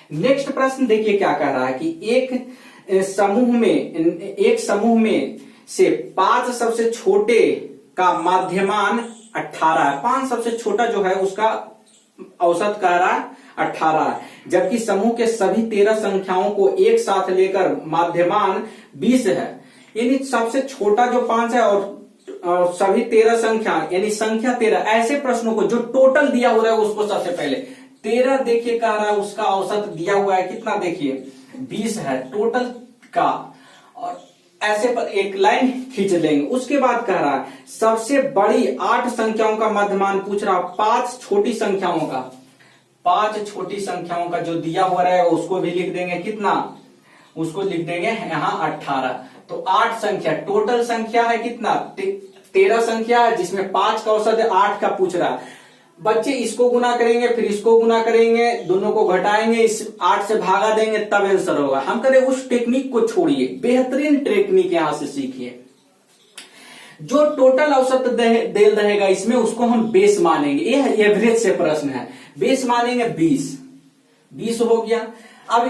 Next प्रश्न देखिए क्या कह रहा है कि एक समूह में से 5 सबसे छोटे का माध्यमान 18 है। 5 सबसे छोटा जो है उसका औसत कह रहा है 18 है, जबकि समूह के सभी 13 संख्याओं को एक साथ लेकर माध्यमान 20 है। यानी सबसे छोटा जो 5 है और सभी 13 संख्या यानी संख्या 13, ऐसे प्रश्नों को जो टोटल दिया हुआ है उसको सबसे पहले 13 देखिए कह रहा है उसका औसत दिया हुआ है कितना, देखिए 20 है टोटल का, और ऐसे पर एक लाइन खींच लेंगे। उसके बाद कह रहा है सबसे बड़ी 8 संख्याओं का मध्यमान पूछ रहा, 5 छोटी संख्याओं का, 5 छोटी संख्याओं का जो दिया हुआ है उसको भी लिख देंगे कितना, उसको लिख देंगे यहां 18। तो 8 संख्या, टोटल संख्या है कितना 13 संख्या है, जिसमें 5 का औसत है, 8 का पूछ रहा। बच्चे इसको गुना करेंगे, फिर इसको गुना करेंगे, दोनों को घटाएंगे, इस 8 से भागा देंगे, तब आंसर होगा। हम करें उस टेक्निक को छोड़िए, बेहतरीन टेक्निक यहां से सीखिए। जो टोटल औसत दे रहेगा इसमें उसको हम बेस मानेंगे, यह एवरेज से प्रश्न है, बेस मानेंगे 20 हो गया। अब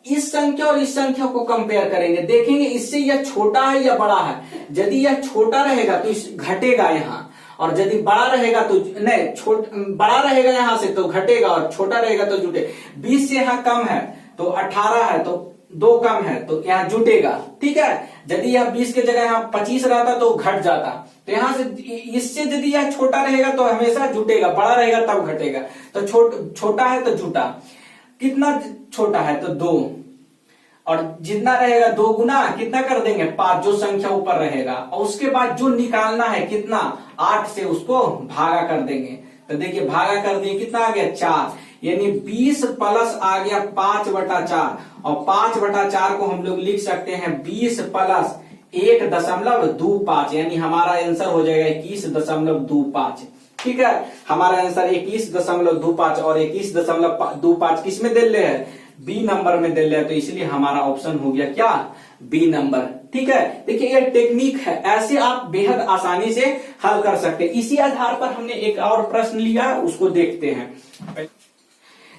इस संख्या और इस संख्या को कंपेयर करेंगे, देखेंगे इससे यह छोटा है या बड़ा है। यदि यह छोटा रहेगा तो घटेगा यहाँ, और यदि बड़ा रहेगा तो नहीं, बड़ा रहेगा यहां से तो घटेगा, और छोटा रहेगा तो जुटे। 20 से यहाँ कम है तो 18 है तो 2 कम है तो यहाँ जुटेगा, ठीक है। यदि यह 20 के जगह यहाँ 25 रहता तो घट जाता, तो यहाँ से इससे यदि यह छोटा रहेगा तो हमेशा जुटेगा, बड़ा रहेगा तब घटेगा। तो छोटा है तो जुटा, कितना छोटा है तो 2, और जितना रहेगा 2 गुना कितना कर देंगे 5, जो संख्या ऊपर रहेगा, और उसके बाद जो निकालना है कितना 8 से उसको भागा कर देंगे। तो देखिए भागा कर दिए कितना आ गया 4, यानी 20 प्लस आ गया 5/4, और 5/4 को हम लोग लिख सकते हैं 20 प्लस 1.25, यानी हमारा आंसर हो जाएगा 21.25। ठीक है, हमारा आंसर 21.25 और 21.25 किस में दे ले है, बी नंबर में दे लिया, तो इसलिए हमारा ऑप्शन हो गया क्या, बी नंबर। ठीक है, देखिए ये टेक्निक है, ऐसे आप बेहद आसानी से हल कर सकते हैं। इसी आधार पर हमने एक और प्रश्न लिया, उसको देखते हैं।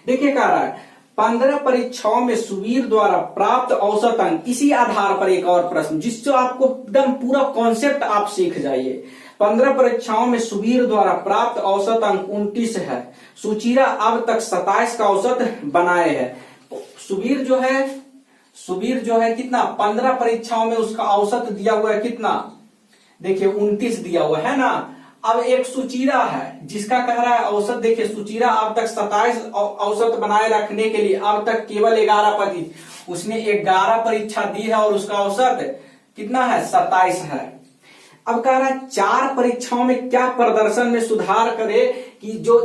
देखिए कह रहा है 15 परीक्षाओं में सुवीर द्वारा प्राप्त औसत अंक, इसी आधार पर एक और प्रश्न जिससे आपको एकदम पूरा कॉन्सेप्ट आप सीख जाइए। 15 परीक्षाओं में सुवीर द्वारा प्राप्त औसत अंक 29 है, सुचिरा अब तक 27 का औसत बनाए है। सुवीर जो है कितना 15 परीक्षाओं में उसका औसत दिया हुआ है कितना, देखिए 29 दिया हुआ है ना। अब एक सुचिरा है जिसका कह रहा है औसत, देखिए सुचिरा अब तक 27 औसत बनाए रखने के लिए अब तक केवल 11 उसने 11 परीक्षा दी है और उसका औसत कितना है 27 है। अब कह रहा है 4 परीक्षाओं में क्या प्रदर्शन में सुधार करे कि जो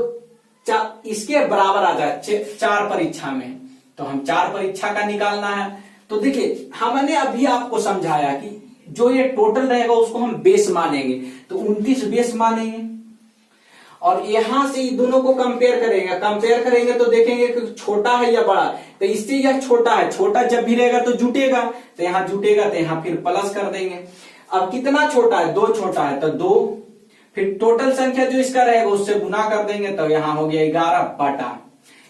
इसके बराबर आ जाए 4 परीक्षा में, तो हम 4 परीक्षा का निकालना है। तो देखिए हमने अभी आपको समझाया कि जो ये टोटल रहेगा उसको हम बेस मानेंगे, तो 29 बेस मानेंगे, और यहां से दोनों को कंपेयर करेंगे तो देखेंगे कि छोटा है या बड़ा, तो इससे यह छोटा है, छोटा जब भी रहेगा तो जुटेगा, तो यहाँ जुटेगा तो यहाँ फिर प्लस कर देंगे। अब कितना छोटा है, 2 छोटा है तो 2, फिर टोटल संख्या जो इसका रहेगा उससे गुना कर देंगे, तो यहाँ हो गया 11 बटा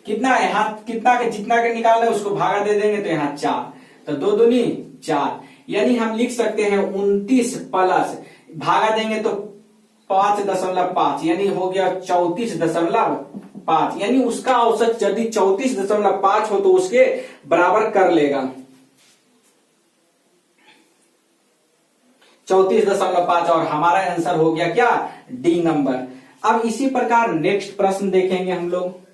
कितना है, यहाँ कितना के जितना के निकालना है उसको भागा दे देंगे, तो यहाँ 4, तो 2 दूनी 4, यानी हम लिख सकते हैं 29 प्लस भागा देंगे तो 5.5, यानी हो गया 34.5, यानी उसका औसत यदि 34.5 हो तो उसके बराबर कर लेगा 34.5, और हमारा आंसर हो गया क्या, डी नंबर। अब इसी प्रकार नेक्स्ट प्रश्न देखेंगे हम लोग।